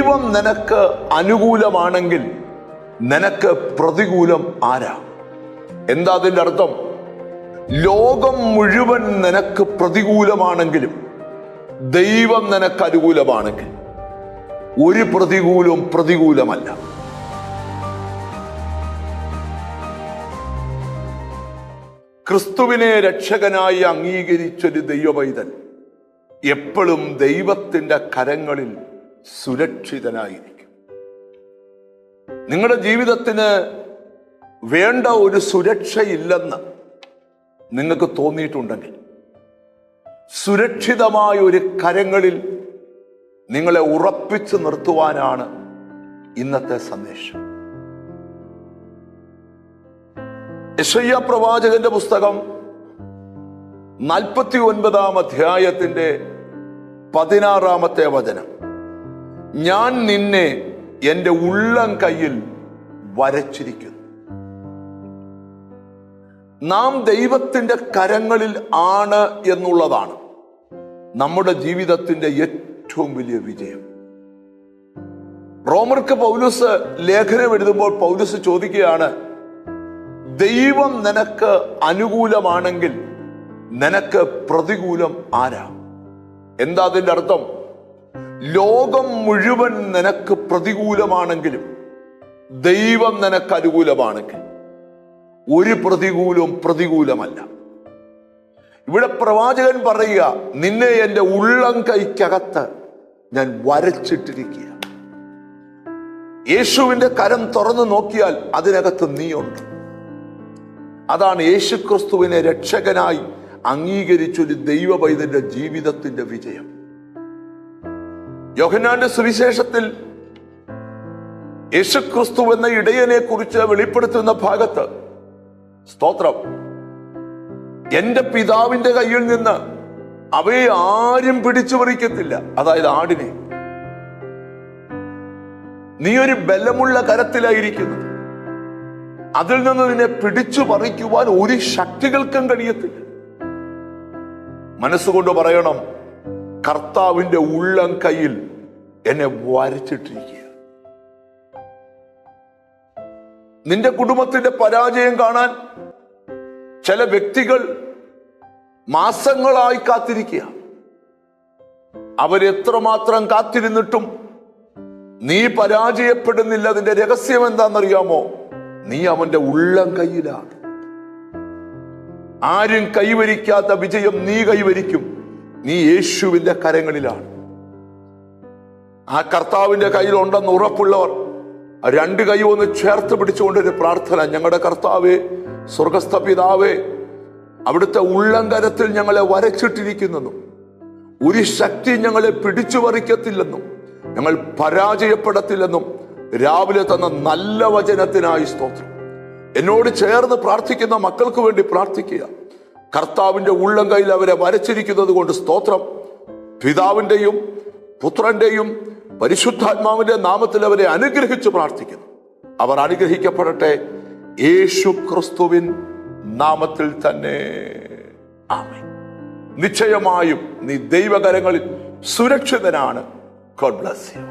ദൈവം നിനക്ക് അനുകൂലമാണെങ്കിൽ നിനക്ക് പ്രതികൂലം ആരാ? എന്താ അതിൻ്റെ അർത്ഥം? ലോകം മുഴുവൻ നിനക്ക് പ്രതികൂലമാണെങ്കിലും ദൈവം നിനക്ക് അനുകൂലമാണെങ്കിൽ ഒരു പ്രതികൂലവും പ്രതികൂലമല്ല. ക്രിസ്തുവിനെ രക്ഷകനായി അംഗീകരിച്ചൊരു ദൈവപൈതൽ എപ്പോഴും ദൈവത്തിന്റെ കരങ്ങളിൽ സുരക്ഷിതനായിരിക്കും. നിങ്ങളുടെ ജീവിതത്തിന് വേണ്ട ഒരു സുരക്ഷയില്ലെന്ന് നിങ്ങൾക്ക് തോന്നിയിട്ടുണ്ടെങ്കിൽ സുരക്ഷിതമായ ഒരു കരങ്ങളിൽ നിങ്ങളെ ഉറപ്പിച്ചു നിർത്തുവാനാണ് ഇന്നത്തെ സന്ദേശം. യെശയ്യാ പ്രവാചകന്റെ പുസ്തകം 49 അധ്യായത്തിന്റെ 16 വചനം, ഞാൻ നിന്നെ എൻ്റെ ഉള്ളം കയ്യിൽ വരച്ചിരിക്കുന്നു. നാം ദൈവത്തിന്റെ കരങ്ങളിൽ ആണ് എന്നുള്ളതാണ് നമ്മുടെ ജീവിതത്തിന്റെ ഏറ്റവും വലിയ വിജയം. റോമർക്ക് പൗലോസ് ലേഖനം എഴുതുമ്പോൾ പൗലോസ് ചോദിക്കുകയാണ്, ദൈവം നിനക്ക് അനുകൂലമാണെങ്കിൽ നിനക്ക് പ്രതികൂലം ആരാ? എന്താ അതിൻ്റെ അർത്ഥം? ലോകം മുഴുവൻ നിനക്ക് പ്രതികൂലമാണെങ്കിലും ദൈവം നിനക്ക് അനുകൂലമാണെങ്കിൽ ഒരു പ്രതികൂലവും പ്രതികൂലമല്ല. ഇവിടെ പ്രവാചകൻ പറയുക, നിന്നെ എൻ്റെ ഉള്ളം കൈക്കകത്ത് ഞാൻ വരച്ചിട്ടിരിക്കുക. യേശുവിന്റെ കരം തുറന്നു നോക്കിയാൽ അതിനകത്ത് നീയുണ്ട്. അതാണ് യേശുക്രിസ്തുവിനെ രക്ഷകനായി അംഗീകരിച്ചൊരു ദൈവപൈതന്റെ ജീവിതത്തിന്റെ വിജയം. യോഹന്നാന്റെ സുവിശേഷത്തിൽ യേശുക്രിസ്തു എന്ന ഇടയനെ കുറിച്ച് വെളിപ്പെടുത്തുന്ന ഭാഗത്ത്, സ്തോത്രം, എന്റെ പിതാവിന്റെ കയ്യിൽ നിന്ന് അവയെ ആരും പിടിച്ചു പറിക്കത്തില്ല. അതായത് ആടിനെ. നീ ഒരു ബലമുള്ള കരത്തിലായിരിക്കുന്നു, അതിൽ നിന്ന് നിന്നെ പിടിച്ചു പറിക്കുവാൻ ഒരു ശക്തികൾക്കും കഴിയത്തില്ല. മനസ്സുകൊണ്ട് പറയണം, കർത്താവിന്റെ ഉള്ളം കയ്യിൽ എന്നെ വരച്ചിട്ടിരിക്കുക. നിന്റെ കുടുംബത്തിന്റെ പരാജയം കാണാൻ ചില വ്യക്തികൾ മാസങ്ങളായി കാത്തിരിക്കുക. അവരെത്രമാത്രം കാത്തിരുന്നിട്ടും നീ പരാജയപ്പെടുന്നില്ല. അതിന്റെ രഹസ്യം എന്താണെന്നറിയാമോ? നീ അവന്റെ ഉള്ളം കയ്യിലാണ്. ആരും കൈവരിക്കാത്ത വിജയം നീ കൈവരിക്കും. നീ യേശുവിന്റെ കരങ്ങളിലാണ്. ആ കർത്താവിന്റെ കയ്യിലുണ്ടെന്ന് ഉറപ്പുള്ളവർ രണ്ട് കൈ ഒന്ന് ചേർത്ത് പിടിച്ചുകൊണ്ടൊരു പ്രാർത്ഥന, ഞങ്ങളുടെ കർത്താവേ, സ്വർഗസ്ഥ പിതാവേ, അവിടുത്തെ ഉള്ളം കരത്തിൽ ഞങ്ങളെ വരച്ചിട്ടിരിക്കുന്നെന്നും ഒരു ശക്തി ഞങ്ങളെ പിടിച്ചു പറിക്കത്തില്ലെന്നും ഞങ്ങൾ പരാജയപ്പെടത്തില്ലെന്നും രാവിലെ തന്ന നല്ല വചനത്തിനായി സ്തോത്രം. എന്നോട് ചേർന്ന് പ്രാർത്ഥിക്കുന്ന മക്കൾക്ക് വേണ്ടി പ്രാർത്ഥിക്കുക. കർത്താവിന്റെ ഉള്ളം കയ്യിൽ അവരെ വരച്ചിരിക്കുന്നത് കൊണ്ട് സ്തോത്രം. പിതാവിന്റെയും പുത്രന്റെയും പരിശുദ്ധാത്മാവിന്റെ നാമത്തിൽ അവരെ അനുഗ്രഹിച്ച് പ്രാർത്ഥിക്കുന്നു. അവർ അനുഗ്രഹിക്കപ്പെടട്ടെ യേശു ക്രിസ്തുവിൻ നാമത്തിൽ തന്നെ. ആമേൻ. നിശ്ചയമായും നീ ദൈവകരങ്ങളിൽ സുരക്ഷിതനാണ്. God bless you.